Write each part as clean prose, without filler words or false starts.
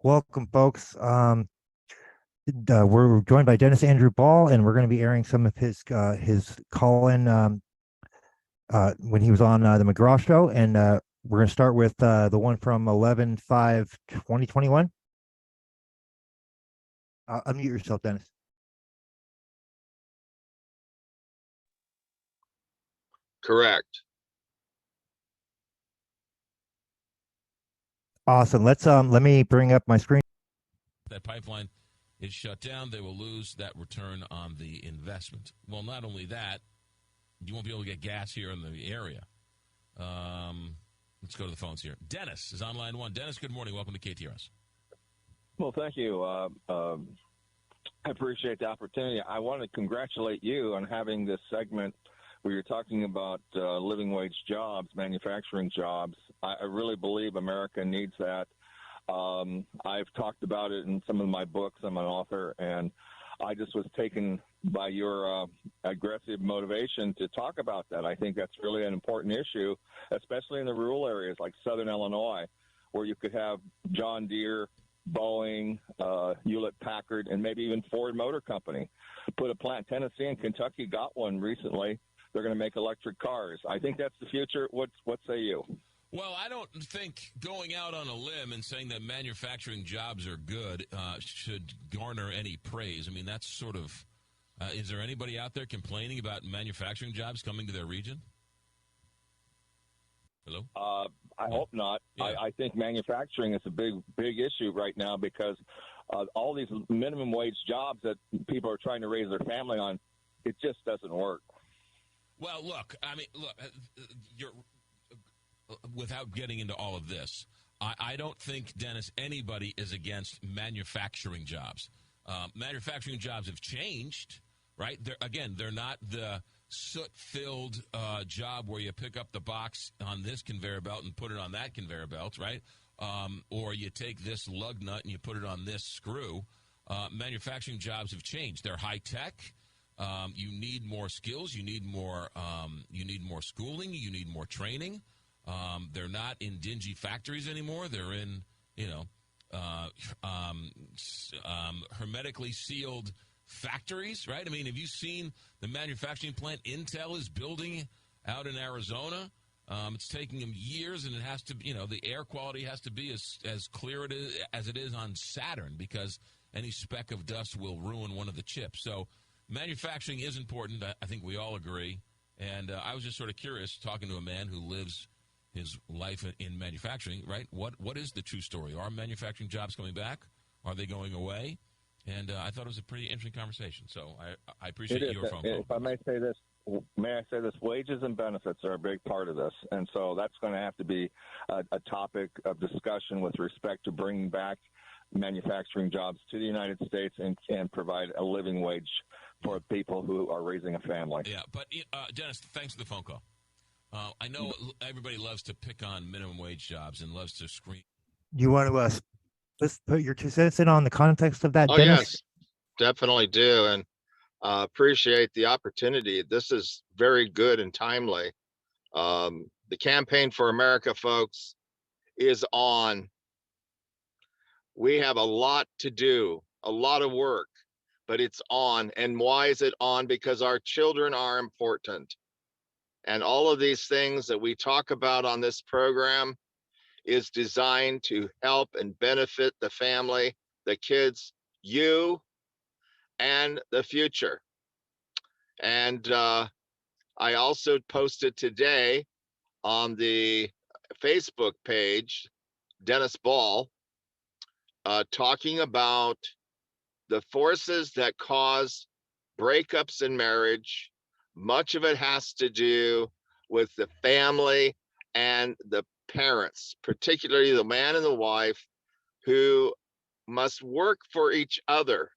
Welcome, folks. We're joined by Dennis Andrew Ball, and we're going to be airing some of his call-in when he was on the McGraw Show, and we're going to start with the one from 11/5/2021. Unmute yourself, Dennis. Correct. Awesome. Let me bring up my screen. That pipeline is shut down. They will lose that return on the investment. Well, not only that, you won't be able to get gas here in the area. Let's go to the phones here. Dennis is on line one. Dennis, good morning. Welcome to KTRS. Well, thank you. I appreciate the opportunity. I want to congratulate you on having this segment where you're talking about living wage jobs, manufacturing jobs. I really believe America needs that. I've talked about it in some of my books. I'm an author, and I just was taken by your aggressive motivation to talk about that. I think that's really an important issue, especially in the rural areas like Southern Illinois, where you could have John Deere, Boeing, Hewlett-Packard, and maybe even Ford Motor Company put a plant. Tennessee and Kentucky got one recently. They're going to make electric cars. I think that's the future. What say you? Well, I don't think going out on a limb and saying that manufacturing jobs are good should garner any praise. I mean, that's sort of is there anybody out there complaining about manufacturing jobs coming to their region? Hello? I hope not. Yeah. I think manufacturing is a big issue right now because all these minimum wage jobs that people are trying to raise their family on, it just doesn't work. Well, look, you're without getting into all of this, I don't think, Dennis, anybody is against manufacturing jobs. Manufacturing jobs have changed, right? They're not the soot-filled job where you pick up the box on this conveyor belt and put it on that conveyor belt, right? Or you take this lug nut and you put it on this screw. Manufacturing jobs have changed. They're high-tech. You need more skills. You need more schooling. You need more training. They're not in dingy factories anymore. They're in, hermetically sealed factories, right? I mean, have you seen the manufacturing plant Intel is building out in Arizona? It's taking them years, and it has to, the air quality has to be as clear as it is on Saturn because any speck of dust will ruin one of the chips. So manufacturing is important. I think we all agree. And I was just sort of curious, talking to a man who lives his life in manufacturing, right? What is the true story? Are manufacturing jobs coming back? Are they going away? And I thought it was a pretty interesting conversation. So I appreciate your phone call. If I may say this, wages and benefits are a big part of this. And so that's going to have to be a topic of discussion with respect to bringing back manufacturing jobs to the United States and provide a living wage for people who are raising a family. Yeah, but Dennis, thanks for the phone call. I know everybody loves to pick on minimum wage jobs and loves to scream. You want to let's put your 2 cents in on the context of that, Oh, Dennis? yes, definitely do. And appreciate the opportunity. This is very good and timely. The campaign for America, folks, is on. We have a lot to do, a lot of work, but it's on. And why is it on? Because our children are important. And all of these things that we talk about on this program is designed to help and benefit the family, the kids, you, and the future. And I also posted today on the Facebook page, Dennis Ball, talking about the forces that cause breakups in marriage. Much of it has to do with the family and the parents, particularly the man and the wife, who must work for each other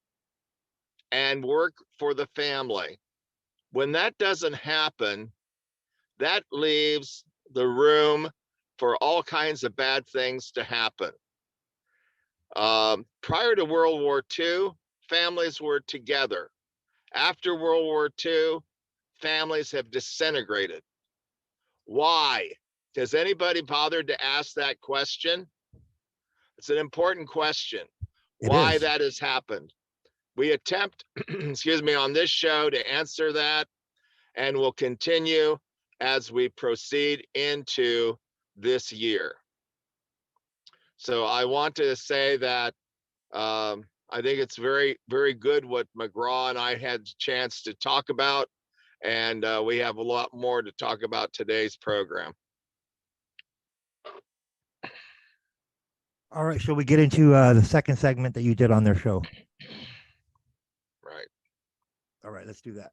and work for the family. When that doesn't happen, that leaves the room for all kinds of bad things to happen. Prior to World War II, families were together. After World War II, families have disintegrated. Why? Has anybody bothered to ask that question? It's an important question. It Why is. that has happened. We attempt, excuse me, on this show to answer that, and we'll continue as we proceed into this year. So I want to say that I think it's very, very good what McGraw and I had a chance to talk about, and we have a lot more to talk about today's program. All right. Shall we get into the second segment that you did on their show? Right. All right. Let's do that.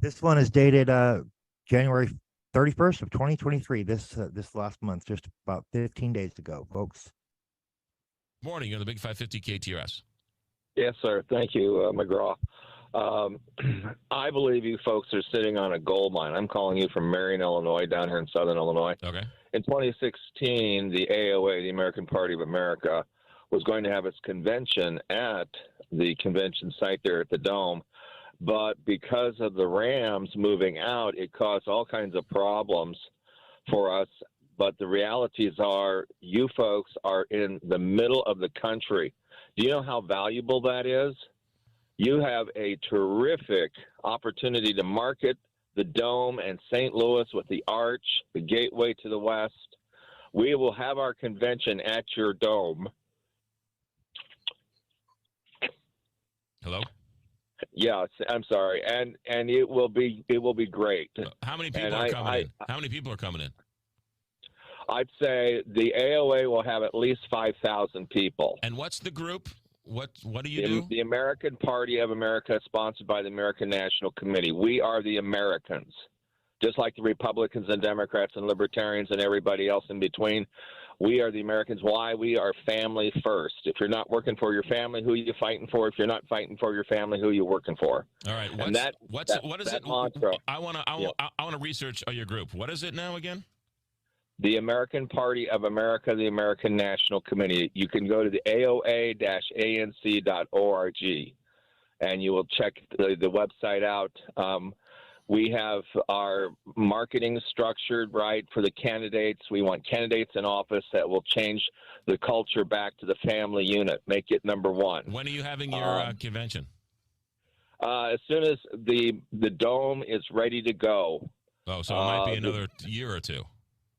This one is dated January 31st of 2023. This last month, just about 15 days ago, folks. Morning. You're the Big 550 KTRS. Yes, sir. Thank you, McGraw. I believe you folks are sitting on a gold mine. I'm calling you from Marion, Illinois, down here in southern Illinois. Okay. In 2016, the AOA, the American Party of America, was going to have its convention at the convention site there at the Dome. But because of the Rams moving out, it caused all kinds of problems for us. But the realities are you folks are in the middle of the country. Do you know how valuable that is? You have a terrific opportunity to market the Dome and St. Louis with the Arch, the gateway to the West. We will have our convention at your Dome. Hello? Yes, I'm sorry, and it will be great. How many people are coming in? How many people are coming in? I'd say the AOA will have at least 5,000 people. And what's the group? What do you do? The American Party of America, sponsored by the American National Committee. We are the Americans, just like the Republicans and Democrats and Libertarians and everybody else in between. We are the Americans. Why? We are family first. If you're not working for your family, who are you fighting for? If you're not fighting for your family, who are you working for? All right. What is it? Mantra, I want to research your group. What is it now again? The American Party of America, the American National Committee. You can go to the AOA-ANC.org, and you will check the website out. We have our marketing structured right for the candidates. We want candidates in office that will change the culture back to the family unit, make it number one. When are you having your convention? As soon as the Dome is ready to go. Oh, so it might be another year or two.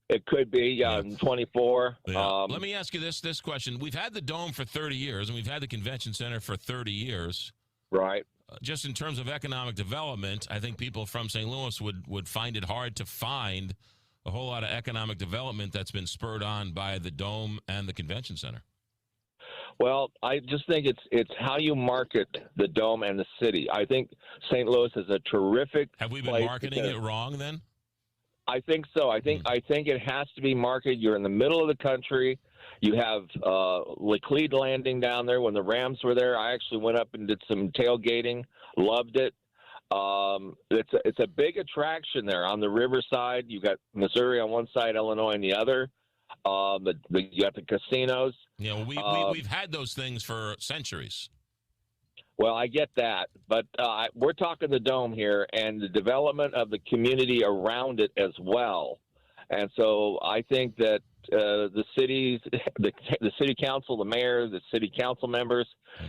It could be in 24. Yeah. Let me ask you this question. We've had the Dome for 30 years, and we've had the Convention Center for 30 years. Right. Just in terms of economic development, I think people from St. Louis would find it hard to find a whole lot of economic development that's been spurred on by the Dome and the Convention Center. Well, I just think it's how you market the Dome and the city. I think St. Louis is a terrific Have we been marketing it wrong then? I think so. I think it has to be marketed. You're in the middle of the country. You have Laclede Landing down there. When the Rams were there, I actually went up and did some tailgating. Loved it. It's a big attraction there on the riverside. You got Missouri on one side, Illinois on the other. You got the casinos. Yeah, well, we've had those things for centuries. Well, I get that, but we're talking the Dome here and the development of the community around it as well. And so I think that the city council, the mayor, the city council members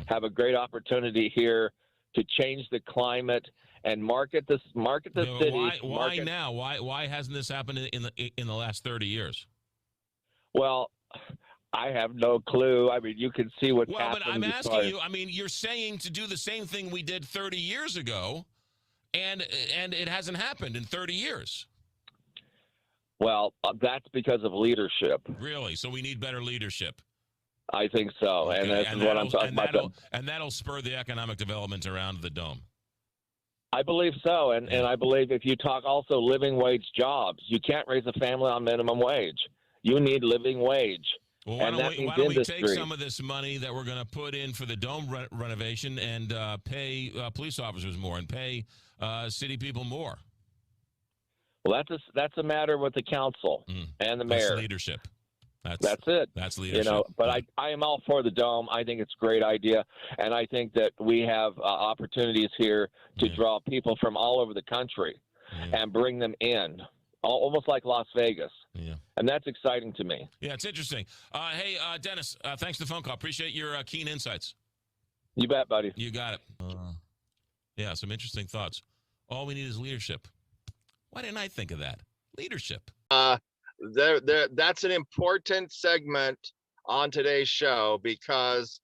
have a great opportunity here to change the climate and market the city. Why now? Why hasn't this happened in the last 30 years? Well, I have no clue. I mean, you can see what's happened. But I'm asking you, I mean, you're saying to do the same thing we did 30 years ago, and it hasn't happened in 30 years. Well, that's because of leadership. Really? So we need better leadership. I think so, Okay. and that's what I'm talking about. And that'll spur the economic development around the Dome. I believe so, and I believe if you talk also living wage jobs, you can't raise a family on minimum wage. You need living wage. Well, why don't we take some of this money that we're going to put in for the Dome renovation and pay police officers more and pay city people more? Well, that's a matter with the council and the mayor. That's leadership. That's it. That's leadership. You know, but I am all for the Dome. I think it's a great idea, and I think that we have opportunities here to draw people from all over the country and bring them in. almost like Las Vegas. Yeah. And that's exciting to me. Yeah, it's interesting. Hey, Dennis, thanks for the phone call. Appreciate your keen insights. You bet, buddy. You got it. Yeah, some interesting thoughts. All we need is leadership. Why didn't I think of that? Leadership. That's an important segment on today's show because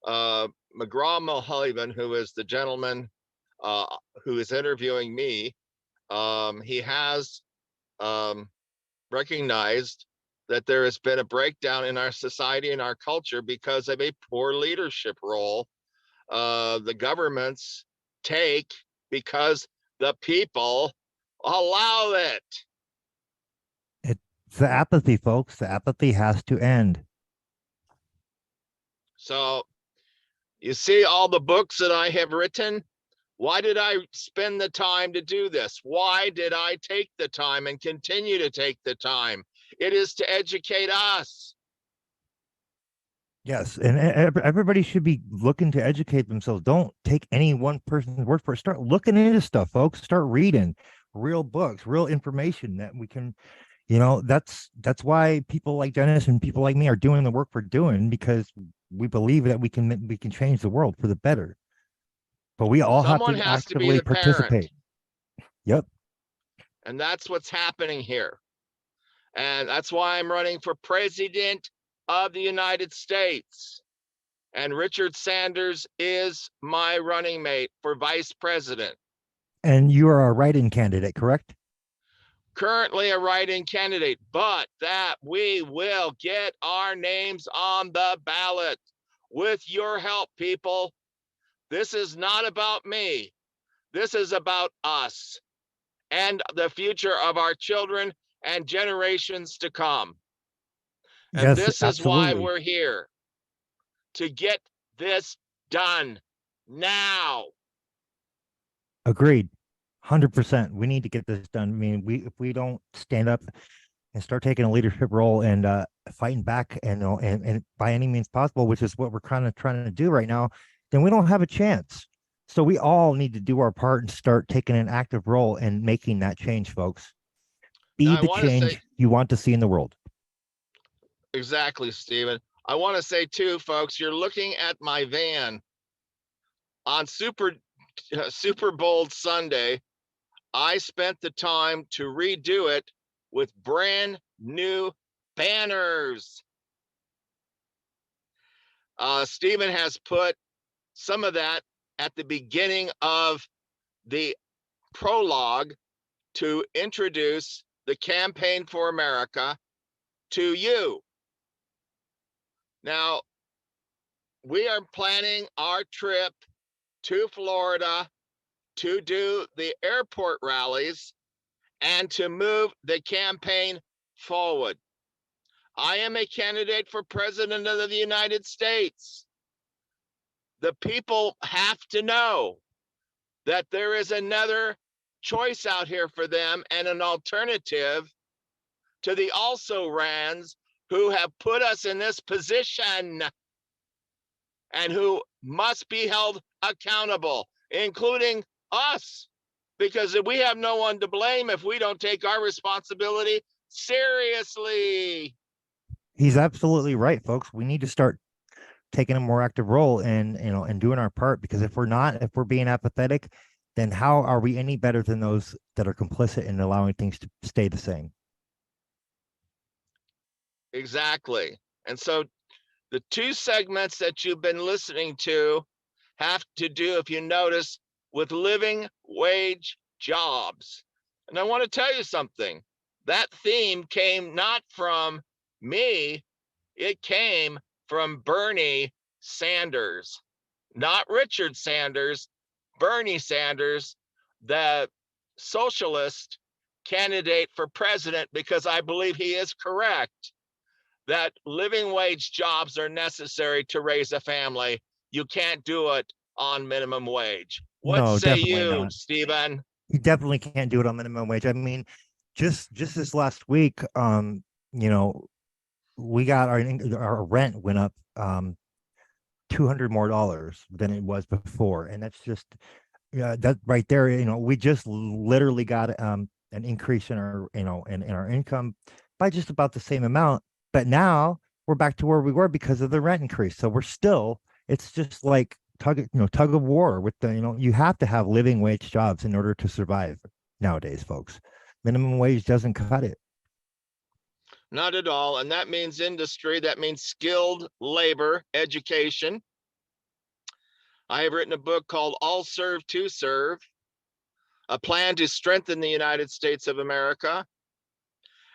McGraw Mulholland, who is the gentleman who is interviewing me, he has recognized that there has been a breakdown in our society and our culture because of a poor leadership role the governments take because the people allow it. It's the apathy, folks. The apathy has to end. So you see all the books that I have written. Why did I spend the time to do this? Why did I take the time and continue to take the time? It is to educate us. Yes, and everybody should be looking to educate themselves. Don't take any one person's word for it. Start looking into stuff, folks. Start reading real books, real information that we can, that's why people like Dennis and people like me are doing the work we're doing, because we believe that we can change the world for the better. But we all Someone have to has to be actively the participate. parent. Yep. And that's what's happening here. And that's why I'm running for president of the United States. And Richard Sanders is my running mate for vice president. And you are a write-in candidate, correct? Currently a write-in candidate, but that we will get our names on the ballot with your help, people. This is not about me. This is about us and the future of our children and generations to come. And Yes, this absolutely. is why we're here, to get this done now. Agreed. 100%. We need to get this done. I mean, if we don't stand up and start taking a leadership role and fighting back and by any means possible, which is what we're kind of trying to do right now, then we don't have a chance. So we all need to do our part and start taking an active role in making that change, folks. Be the change you want to see in the world. Exactly, Stephen. I want to say too, folks, you're looking at my van on Super Bowl Sunday. I spent the time to redo it with brand new banners. Stephen has put some of that at the beginning of the prologue to introduce the Campaign for America to you. Now, we are planning our trip to Florida to do the airport rallies and to move the campaign forward. I am a candidate for president of the United States. The people have to know that there is another choice out here for them and an alternative to the also-rans who have put us in this position and who must be held accountable, including us, because we have no one to blame if we don't take our responsibility seriously. He's absolutely right, folks. We need to start taking a more active role and doing our part, because if we're being apathetic, then how are we any better than those that are complicit in allowing things to stay the same? Exactly. And so the two segments that you've been listening to have to do, if you notice, with living wage jobs. And I want to tell you something. That theme came not from me, it came from Bernie Sanders, not Richard Sanders, Bernie Sanders, the socialist candidate for president, because I believe he is correct that living wage jobs are necessary to raise a family. You can't do it on minimum wage. What say you, Stephen? You definitely can't do it on minimum wage. I mean, just this last week, we got our rent went up $200 more than it was before, and that's just that right there. We just literally got an increase in our, in our income by just about the same amount. But now we're back to where we were because of the rent increase. So we're still, it's just like tug of war with the, you have to have living wage jobs in order to survive nowadays, folks. Minimum wage doesn't cut it. Not at all. And that means industry, that means skilled labor, education. I have written a book called All Serve to Serve, a plan to strengthen the United States of America.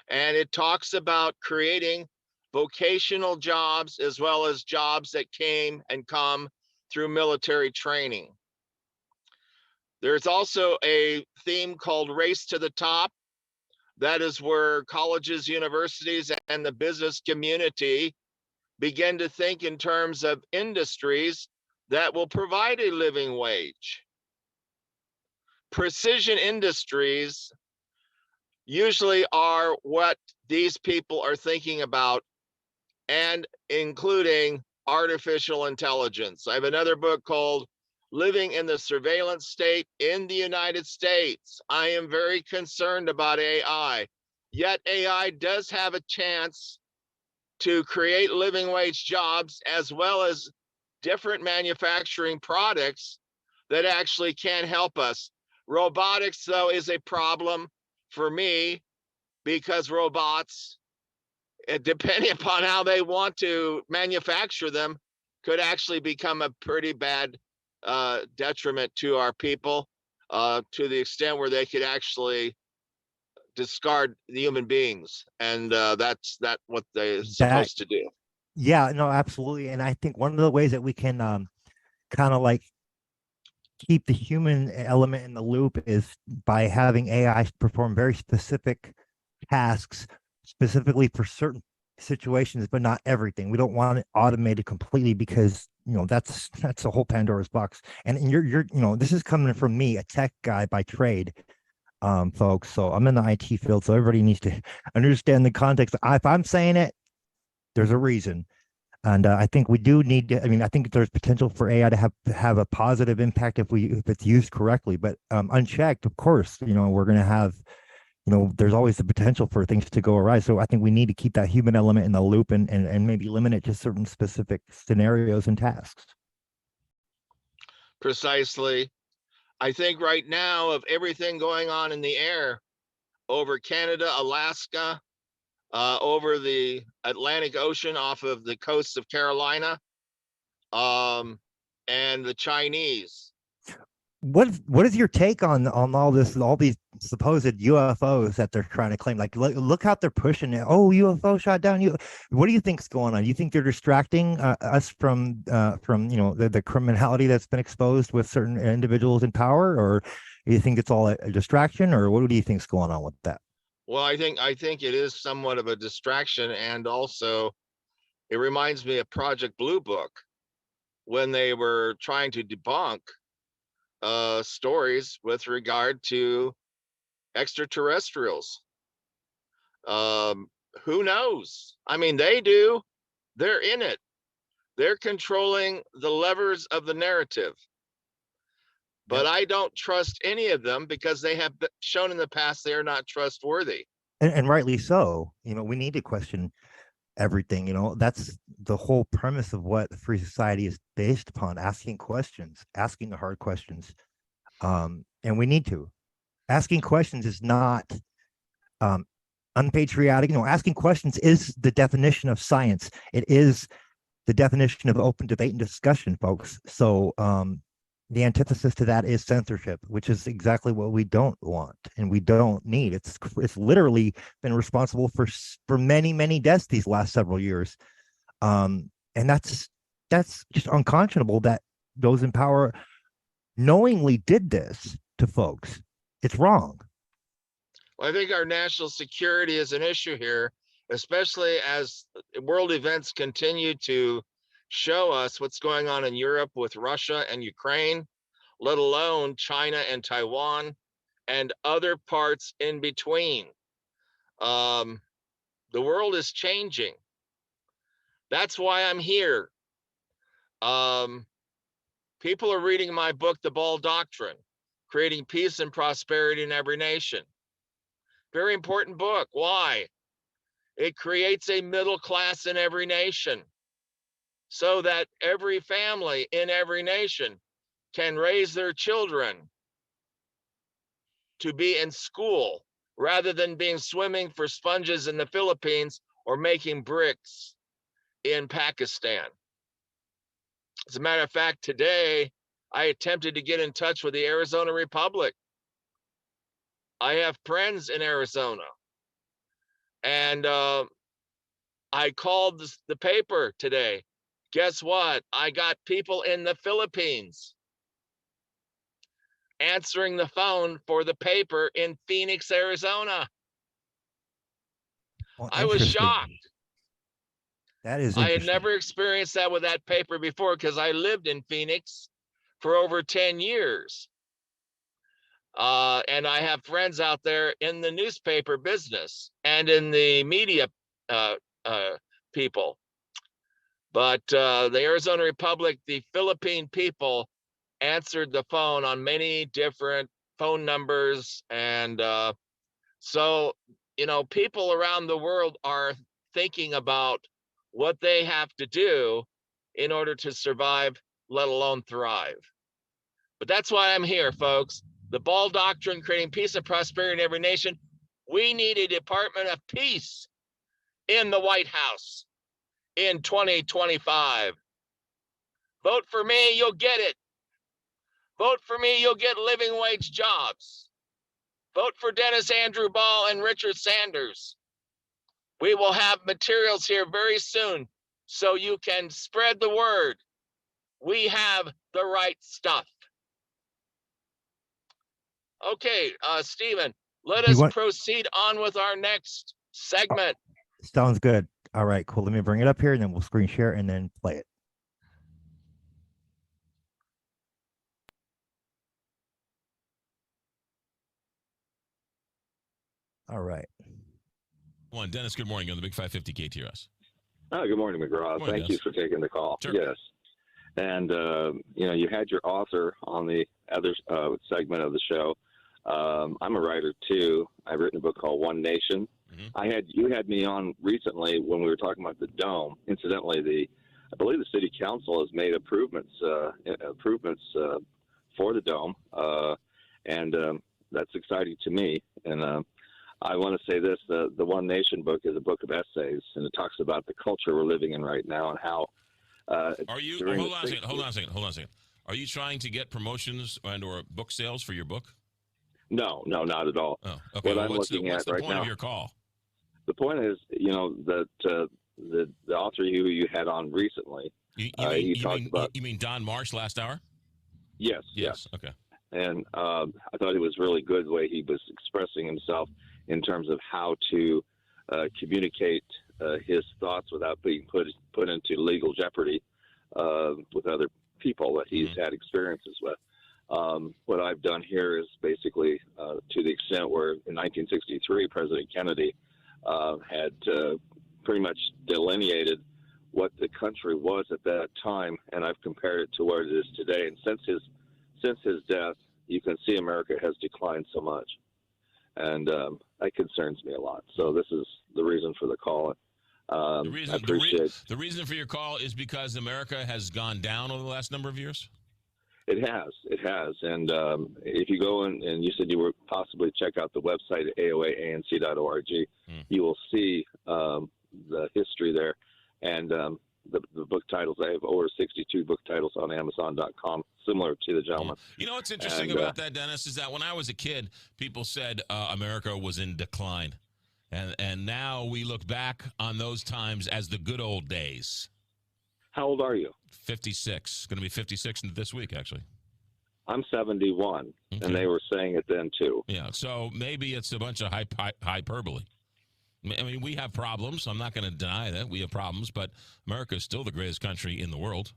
And it talks about creating vocational jobs as well as jobs that came and come through military training. There's also a theme called Race to the Top. That is where colleges, universities, and the business community begin to think in terms of industries that will provide a living wage. Precision industries usually are what these people are thinking about, and including artificial intelligence. I have another book called Living in the Surveillance State in the United States. I am very concerned about AI, yet AI does have a chance to create living wage jobs as well as different manufacturing products that actually can help us. Robotics, though, is a problem for me because robots, depending upon how they want to manufacture them, could actually become a pretty bad detriment to our people, to the extent where they could actually discard the human beings, and that's what they're That, supposed to do. yeah, no, absolutely. And I think one of the ways that we can kind of like keep the human element in the loop is by having AI perform very specific tasks specifically for certain situations, but not everything. We don't want it automated completely because that's a whole Pandora's box. And you're this is coming from me, a tech guy by trade, folks. So I'm in the IT field, so everybody needs to understand the context. If I'm saying it, there's a reason. And I think we do need to. I mean, I think there's potential for AI to have a positive impact if it's used correctly. But unchecked, of course, we're going to have, there's always the potential for things to go awry. So I think we need to keep that human element in the loop and maybe limit it to certain specific scenarios and tasks. Precisely. I think right now, of everything going on in the air over Canada, Alaska, over the Atlantic Ocean off of the coast of Carolina, and the Chinese. What is your take on all this, all these supposed UFOs that they're trying to claim? Like, look how they're pushing it. Oh, UFO shot down. What do you think's going on? Do you think they're distracting us from the criminality that's been exposed with certain individuals in power, or do you think it's all a distraction, or what do you think's going on with that? Well, I think it is somewhat of a distraction, and also it reminds me of Project Blue Book when they were trying to debunk stories with regard to extraterrestrials. Who knows? I mean, they do. They're in it. They're controlling the levers of the narrative. But Yep. I don't trust any of them because they have shown in the past they are not trustworthy. And rightly so. We need to question everything. That's the whole premise of what the free society is based upon: asking questions, asking the hard questions. And we need to. Asking questions is not unpatriotic. Asking questions is the definition of science. It is the definition of open debate and discussion, folks. So the antithesis to that is censorship, which is exactly what we don't want and we don't need. It's literally been responsible for many, many deaths these last several years. And that's just unconscionable that those in power knowingly did this to folks. It's wrong. Well, I think our national security is an issue here, especially as world events continue to show us what's going on in Europe with Russia and Ukraine, let alone China and Taiwan and other parts in between. The world is changing. That's why I'm here. People are reading my book, The Ball Doctrine, Creating Peace and Prosperity in Every Nation. Very important book. Why? It creates a middle class in every nation so that every family in every nation can raise their children to be in school rather than being swimming for sponges in the Philippines or making bricks in Pakistan. As a matter of fact, today I attempted to get in touch with the Arizona Republic. I have friends in Arizona, and I called the paper today. Guess what? I got people in the Philippines answering the phone for the paper in Phoenix, Arizona. Well, I was interesting. shocked. That is I had interesting. never experienced that with that paper before because I lived in Phoenix for over 10 years. And I have friends out there in the newspaper business and in the media people. But the Arizona Republic, the Philippine people answered the phone on many different phone numbers. And so, people around the world are thinking about what they have to do in order to survive, let alone thrive. But that's why I'm here, folks. The Ball Doctrine, creating peace and prosperity in every nation. We need a Department of Peace in the White House in 2025. Vote for me, you'll get it. Vote for me, you'll get living wage jobs. Vote for Dennis Andrew Ball and Richard Sanders. We will have materials here very soon so you can spread the word. We have the right stuff. Okay, Stephen, let us proceed on with our next segment. Sounds good. All right, cool. Let me bring it up here and then we'll screen share and then play it. All right. One, Dennis, good morning on the Big 550 KTRS. Oh, good morning, McGraw. Morning, Thank you for taking the call. Sure. Yes. And, you had your author on the other segment of the show. I'm a writer, too. I've written a book called One Nation. Mm-hmm. You had me on recently when we were talking about the dome. Incidentally, I believe the city council has made improvements for the dome, and that's exciting to me. And I want to say this: the One Nation book is a book of essays, and it talks about the culture we're living in right now and how. Are you? Hold on a second. Are you trying to get promotions and/or book sales for your book? No, not at all. Oh, okay. What Well, I'm looking what's at the right point now, of your call? the point is, that the author who you had on recently, You mean Don Marsh last hour? Yes. Okay. And I thought it was really good the way he was expressing himself in terms of how to communicate his thoughts without being put into legal jeopardy with other people that he's had experiences with. What I've done here is basically to the extent where in 1963, President Kennedy had pretty much delineated what the country was at that time, and I've compared it to what it is today. And since his death, you can see America has declined so much, and that concerns me a lot. So this is the reason for the call. The reason for your call is because America has gone down over the last number of years? It has. And if you go in, and you said you were possibly check out the website at aoaanc.org, you will see the history there. And the book titles, I have over 62 book titles on Amazon.com, similar to the gentleman. You know what's interesting about that, Dennis, is that when I was a kid, people said America was in decline. And now we look back on those times as the good old days. How old are you? 56. Going to be 56 this week, actually. I'm 71, and they were saying it then, too. Yeah, so maybe it's a bunch of hyperbole. I mean, we have problems. I'm not going to deny that. We have problems, but America is still the greatest country in the world.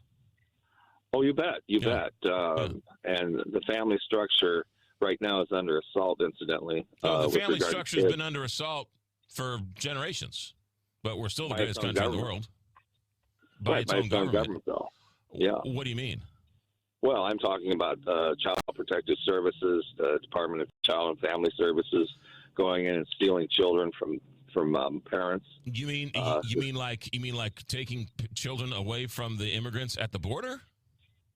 Oh, you bet. You bet. And the family structure right now is under assault, incidentally. The family structure has been under assault for generations, but we're still the greatest country in the world. By its own government, though. Yeah. What do you mean? Well, I'm talking about Child Protective Services, the Department of Child and Family Services, going in and stealing children from parents. You mean like taking children away from the immigrants at the border?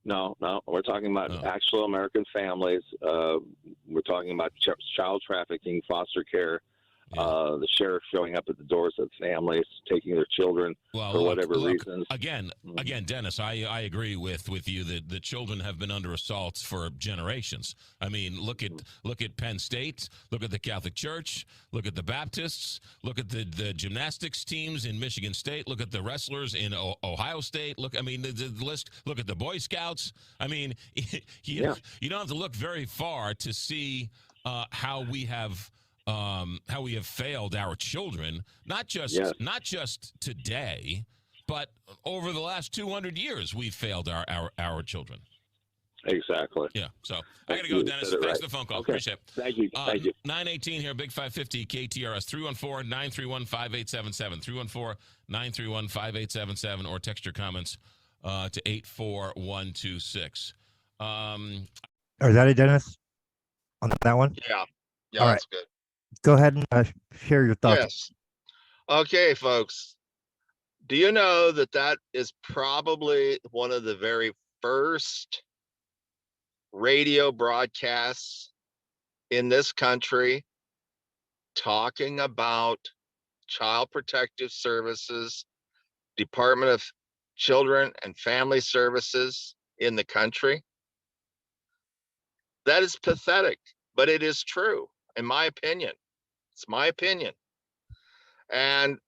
No, we're talking about actual American families. We're talking about child trafficking, foster care. Yeah. The sheriff showing up at the doors of families, taking their children for whatever reasons. Again, Dennis, I agree with you that the children have been under assault for generations. I mean, look at Penn State, look at the Catholic Church, look at the Baptists, look at the gymnastics teams in Michigan State, look at the wrestlers in Ohio State. Look, I mean, the list. Look at the Boy Scouts. I mean, you don't have to look very far to see how we have failed our children, not just today, but over the last 200 years, we've failed our children. Exactly. Yeah. So I got to go, Dennis. Thanks for the phone call. Okay. Appreciate it. Thank you. 918 here, Big 550 KTRS, 314-931-5877, 314-931-5877, or text your comments to 84126. Is that it, Dennis? On that one? Yeah, All that's good. Go ahead and share your thoughts. Yes. Okay, folks. Do you know that is probably one of the very first radio broadcasts in this country talking about Child Protective Services, Department of Children and Family Services in the country? That is pathetic, but it is true, in my opinion. It's my opinion. And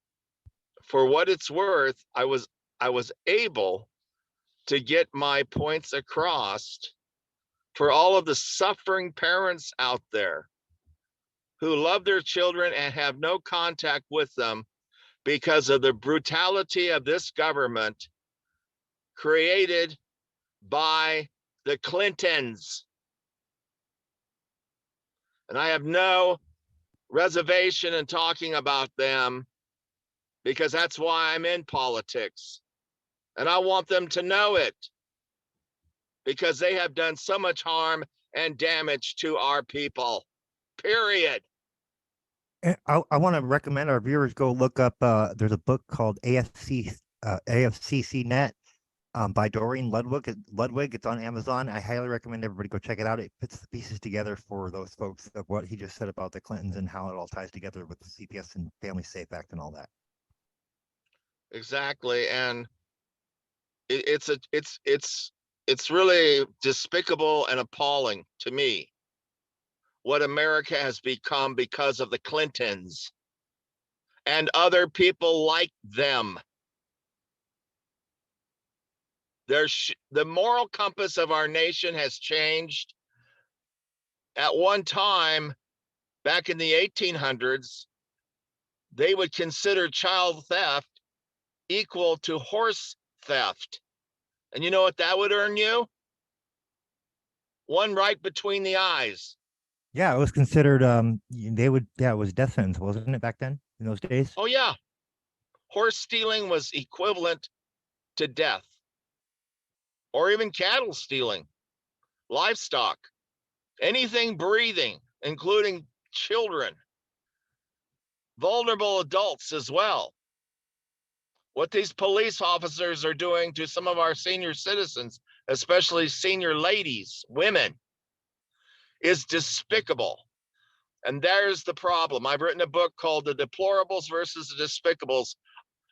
for what it's worth, I was able to get my points across for all of the suffering parents out there who love their children and have no contact with them because of the brutality of this government created by the Clintons. And I have no reservation in talking about them because that's why I'm in politics. And I want them to know it because they have done so much harm and damage to our people, period. I want to recommend our viewers go look up, there's a book called AFCC Net by Doreen Ludwig. It's on Amazon. I highly recommend everybody go check it out. It puts the pieces together for those folks of what he just said about the Clintons and how it all ties together with the CPS and Family Safe Act and all that. Exactly. And it's really despicable and appalling to me what America has become because of the Clintons and other people like them. The moral compass of our nation has changed. At one time, back in the 1800s, they would consider child theft equal to horse theft. And you know what that would earn you? One right between the eyes. Yeah, it was considered, it was death sentence, wasn't it, back then, in those days? Oh, yeah. Horse stealing was equivalent to death. Or even cattle stealing, livestock, anything breathing, including children, vulnerable adults as well. What these police officers are doing to some of our senior citizens, especially senior ladies, women, is despicable. And there's the problem. I've written a book called The Deplorables versus the Despicables,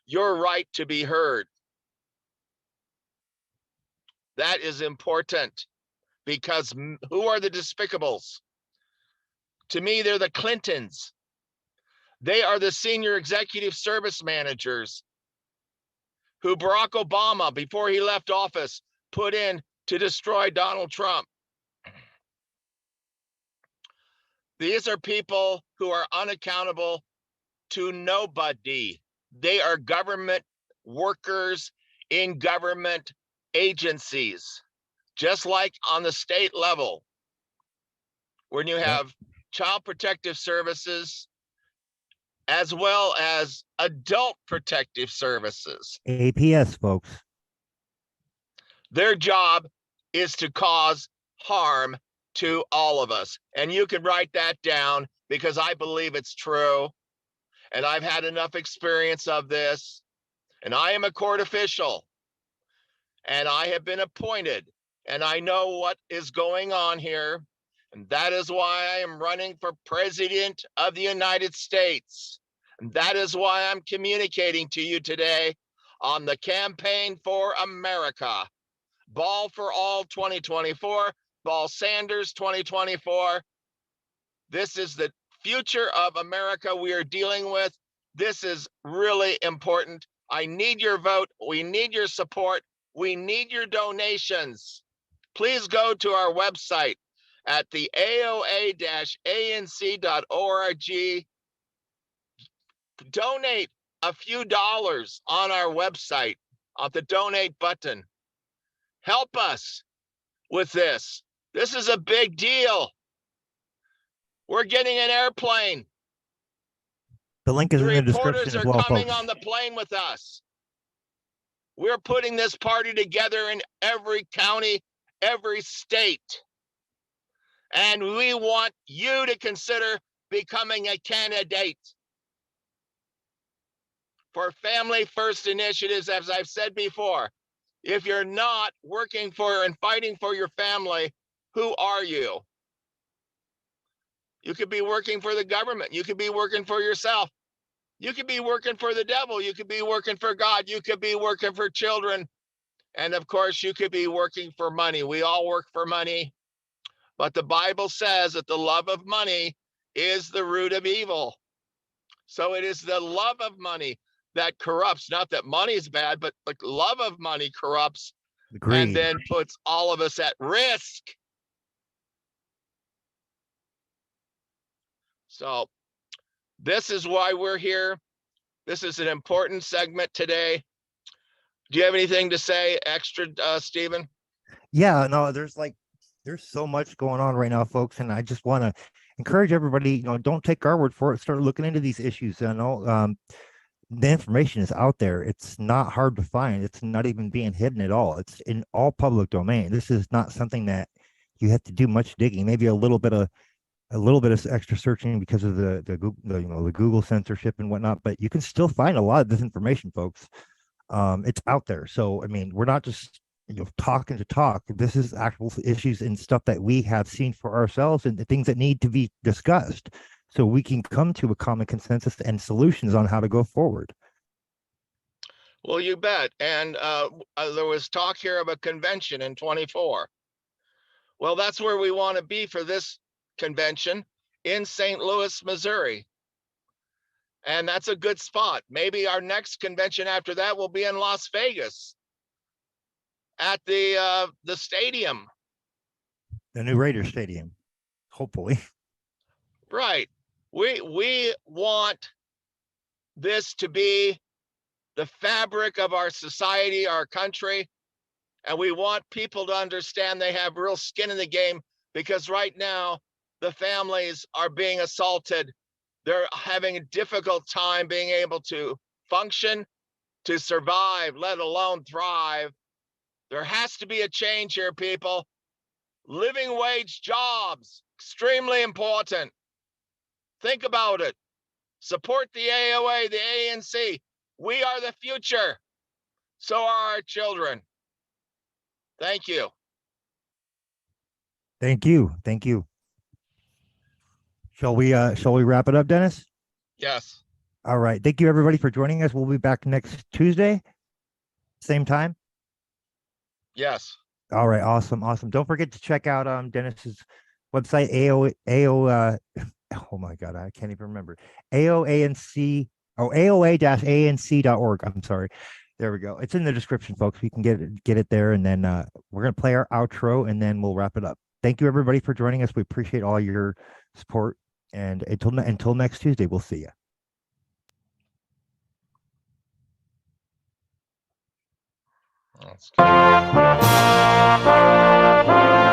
Your Right to Be Heard. That is important because who are the despicables? To me, they're the Clintons. They are the senior executive service managers who Barack Obama, before he left office, put in to destroy Donald Trump. These are people who are unaccountable to nobody. They are government workers in government agencies, just like on the state level, when you have child protective services as well as adult protective services. APS, folks. Their job is to cause harm to all of us. And you can write that down because I believe it's true. And I've had enough experience of this. And I am a court official. And I have been appointed. And I know what is going on here. And that is why I am running for president of the United States. And that is why I'm communicating to you today on the Campaign for America. Ball for All 2024, Ball Sanders 2024. This is the future of America we are dealing with. This is really important. I need your vote. We need your support. We need your donations. Please go to our website at the aoa-anc.org. Donate a few dollars on our website on the donate button. Help us with this. This is a big deal. We're getting an airplane. The link is The in the reporters description as are well, coming folks. on the plane with us. We're putting this party together in every county, every state. And we want you to consider becoming a candidate for Family First initiatives, as I've said before. If you're not working for and fighting for your family, who are you? You could be working for the government. You could be working for yourself. You could be working for the devil. You could be working for God. You could be working for children. And of course, you could be working for money. We all work for money. But the Bible says that the love of money is the root of evil. So it is the love of money that corrupts. Not that money is bad, but the love of money corrupts. Agreed. And then puts all of us at risk. So this is why we're here. This is an important segment today. Do you have anything to say extra, Stephen? Yeah, no, there's so much going on right now, folks, and I just want to encourage everybody, don't take our word for it. Start looking into these issues. The information is out there. It's not hard to find. It's not even being hidden at all. It's in all public domain. This is not something that you have to do much digging. Maybe a little bit of extra searching because of the Google censorship and whatnot, but you can still find a lot of this information, folks. It's out there. So I mean, we're not just talking to talk. This is actual issues and stuff that we have seen for ourselves and the things that need to be discussed so we can come to a common consensus and solutions on how to go forward. Well, you bet. And there was talk here of a convention in 24. Well, that's where we want to be for this convention, in St. Louis, Missouri. And that's a good spot. Maybe our next convention after that will be in Las Vegas at the stadium. The new Raiders Stadium, hopefully. Right. We want this to be the fabric of our society, our country, and we want people to understand they have real skin in the game, because right now the families are being assaulted. They're having a difficult time being able to function, to survive, let alone thrive. There has to be a change here, people. Living wage jobs, extremely important. Think about it. Support the AOA, the ANC. We are the future. So are our children. Thank you. Thank you. Thank you. Shall we wrap it up, Dennis? Yes. All right. Thank you, everybody, for joining us. We'll be back next Tuesday, same time. Yes. All right. Awesome. Don't forget to check out Dennis's website, oh my God, I can't even remember. AOA-ANC.org. I'm sorry. There we go. It's in the description, folks. We can get it there, and then we're gonna play our outro, and then we'll wrap it up. Thank you, everybody, for joining us. We appreciate all your support, and until next Tuesday, we'll see you. That's good.